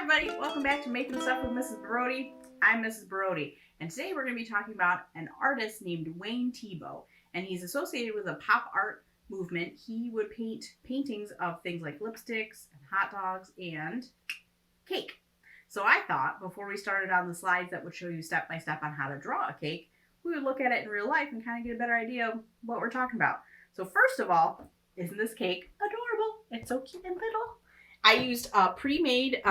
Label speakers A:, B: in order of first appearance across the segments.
A: everybody, welcome back to Making Stuff with Mrs. Baroody. I'm Mrs. Baroody, and today we're going to be talking about an artist named Wayne Tebow, and he's associated with a pop art movement. He would paint paintings of things like lipsticks and hot dogs and cake. So I thought before we started on the slides that would show you step by step on how to draw a cake, we would look at it in real life and kind of get a better idea of what we're talking about. So first of all, isn't this cake adorable? It's so cute and little. I used a pre-made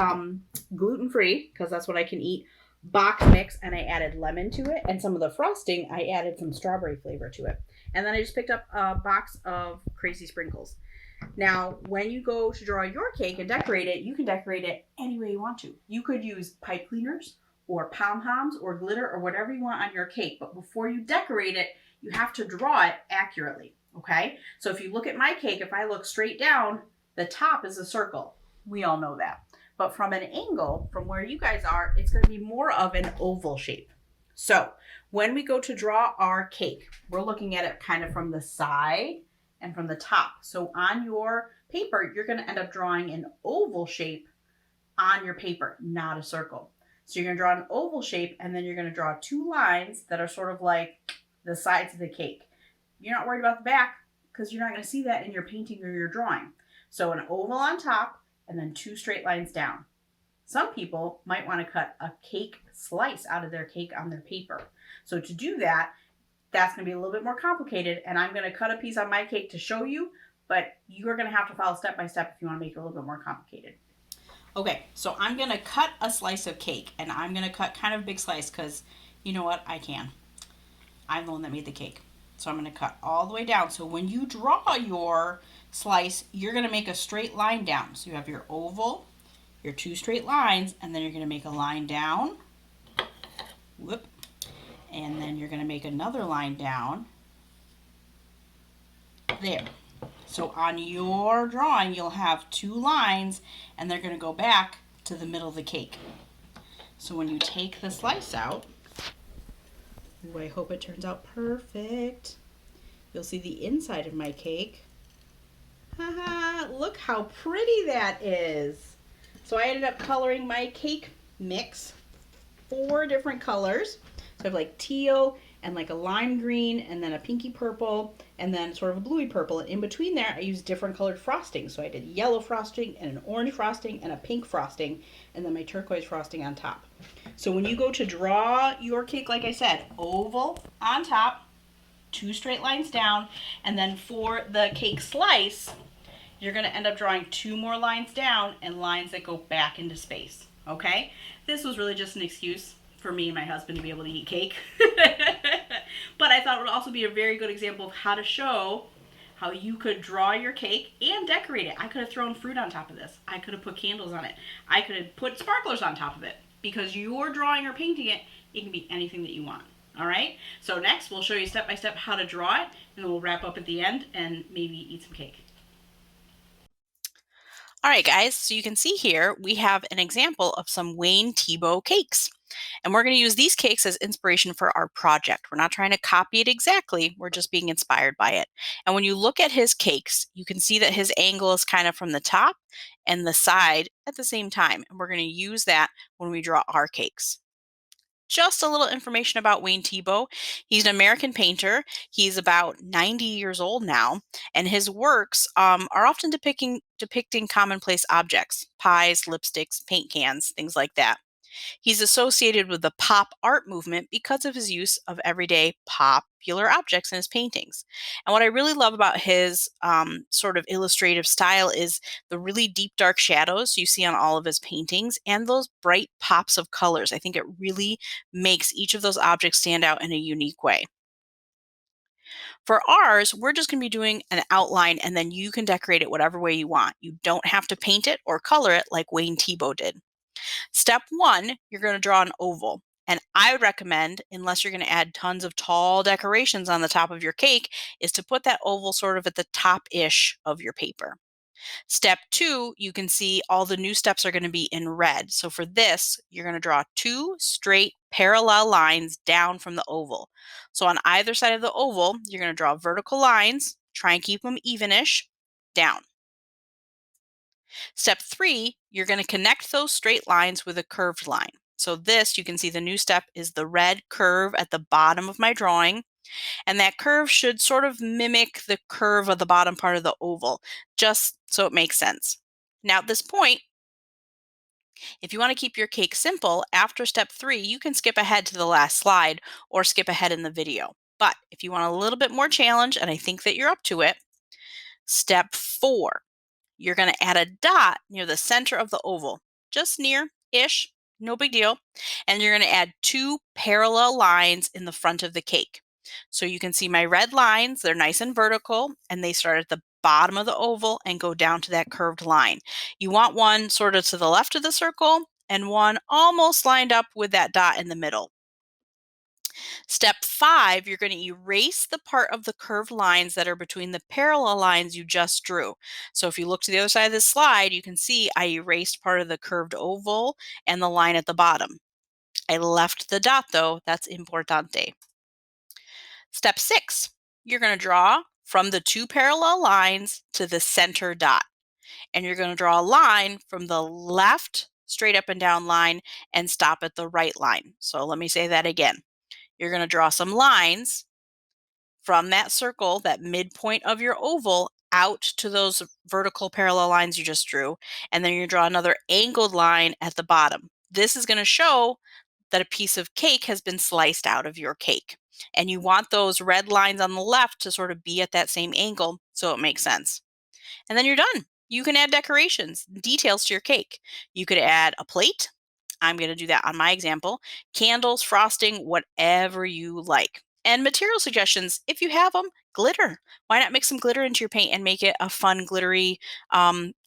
A: gluten-free, because that's what I can eat, box mix, and I added lemon to it. And some of the frosting, I added some strawberry flavor to it. And then I just picked up a box of Crazy Sprinkles. Now, when you go to draw your cake and decorate it, you can decorate it any way you want to. You could use pipe cleaners or pom-poms or glitter or whatever you want on your cake. But before you decorate it, you have to draw it accurately, okay? So if you look at my cake, if I look straight down, the top is a circle. We all know that. But from an angle, from where you guys are, it's going to be more of an oval shape. So when we go to draw our cake, we're looking at it kind of from the side and from the top. So on your paper, you're going to end up drawing an oval shape on your paper, not a circle. So you're going to draw an oval shape, and then you're going to draw two lines that are sort of like the sides of the cake. You're not worried about the back because you're not going to see that in your painting or your drawing. So an oval on top, and then two straight lines down. Some people might want to cut a cake slice out of their cake on their paper. So to do that, that's going to be a little bit more complicated, and I'm going to cut a piece on my cake to show you, but you're going to have to follow step by step if you want to make it a little bit more complicated. Okay, so I'm going to cut a slice of cake, and I'm going to cut kind of a big slice because you know what? I can. I'm the one that made the cake. So I'm going to cut all the way down. So when you draw your slice, you're going to make a straight line down. So you have your oval, your two straight lines, and then you're going to make a line down. Whoop. And then you're going to make another line down. There. So on your drawing, you'll have two lines, and they're going to go back to the middle of the cake. So when you take the slice out, ooh, I hope it turns out perfect. You'll see the inside of my cake. Haha, look how pretty that is. So I ended up coloring my cake mix 4 different colors. So I have like teal and like a lime green and then a pinky purple and then sort of a bluey purple. And in between there, I used different colored frosting. So I did yellow frosting and an orange frosting and a pink frosting and then my turquoise frosting on top. So when you go to draw your cake, like I said, oval on top, 2 straight lines down, and then for the cake slice, you're going to end up drawing 2 more lines down and lines that go back into space, okay? This was really just an excuse for me and my husband to be able to eat cake. But I thought it would also be a very good example of how to show how you could draw your cake and decorate it. I could have thrown fruit on top of this. I could have put candles on it. I could have put sparklers on top of it. Because you're drawing or painting it, it can be anything that you want. All right? So next, we'll show you step by step how to draw it, and then we'll wrap up at the end and maybe eat some cake. All right, guys, so you can see here we have an example of some Wayne Tebow cakes. And we're going to use these cakes as inspiration for our project. We're not trying to copy it exactly, we're just being inspired by it. And when you look at his cakes, you can see that his angle is kind of from the top and the side at the same time. And we're going to use that when we draw our cakes. Just a little information about Wayne Tebow. He's an American painter. He's about 90 years old now, and his works are often depicting commonplace objects, pies, lipsticks, paint cans, things like that. He's associated with the pop art movement because of his use of everyday popular objects in his paintings. And what I really love about his sort of illustrative style is the really deep dark shadows you see on all of his paintings and those bright pops of colors. I think it really makes each of those objects stand out in a unique way. For ours, we're just going to be doing an outline and then you can decorate it whatever way you want. You don't have to paint it or color it like Wayne Tebow did. Step 1, you're going to draw an oval. And I would recommend, unless you're going to add tons of tall decorations on the top of your cake, is to put that oval sort of at the top-ish of your paper. Step 2, you can see all the new steps are going to be in red. So for this, you're going to draw 2 straight parallel lines down from the oval. So on either side of the oval, you're going to draw vertical lines, try and keep them evenish, down.
B: Step 3, you're going to connect those straight lines with a curved line. So this, you can see the new step is the red curve at the bottom of my drawing. And that curve should sort of mimic the curve of the bottom part of the oval, just so it makes sense. Now at this point, if you want to keep your cake simple, after step 3, you can skip ahead to the last slide or skip ahead in the video. But if you want a little bit more challenge, and I think that you're up to it, step 4, you're going to add a dot near the center of the oval, just near-ish, no big deal. And you're going to add 2 parallel lines in the front of the cake. So you can see my red lines, they're nice and vertical, and they start at the bottom of the oval and go down to that curved line. You want one sort of to the left of the circle and one almost lined up with that dot in the middle. Step 5, you're going to erase the part of the curved lines that are between the parallel lines you just drew. So if you look to the other side of this slide, you can see I erased part of the curved oval and the line at the bottom. I left the dot though, that's importante. Step 6, you're going to draw from the 2 parallel lines to the center dot. And you're going to draw a line from the left straight up and down line and stop at the right line. So let me say that again. You're going to draw some lines from that circle, that midpoint of your oval, out to those vertical parallel lines you just drew. And then you draw another angled line at the bottom. This is going to show that a piece of cake has been sliced out of your cake. And you want those red lines on the left to sort of be at that same angle so it makes sense. And then you're done. You can add decorations, details to your cake. You could add a plate. I'm going to do that on my example. Candles, frosting, whatever you like. And material suggestions, if you have them, glitter. Why not mix some glitter into your paint and make it a fun, glittery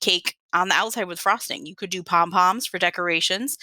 B: cake on the outside with frosting? You could do pom-poms for decorations.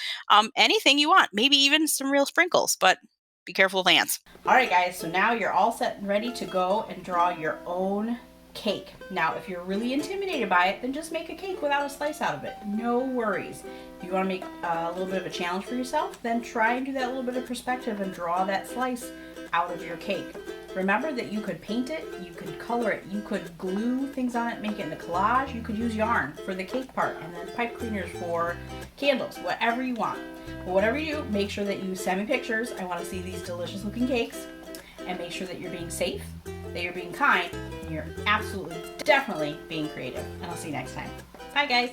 B: Anything you want. Maybe even some real sprinkles, but be careful of ants.
A: All right, guys, so now you're all set and ready to go and draw your own cake. Now, if you're really intimidated by it, then just make a cake without a slice out of it. No worries. If you want to make a little bit of a challenge for yourself, then try and do that little bit of perspective and draw that slice out of your cake. Remember that you could paint it, you could color it, you could glue things on it, make it into collage, you could use yarn for the cake part, and then pipe cleaners for candles, whatever you want. But whatever you do, make sure that you send me pictures. I want to see these delicious looking cakes, and make sure that you're being safe, that you're being kind, and you're absolutely, definitely being creative. And I'll see you next time. Bye, guys.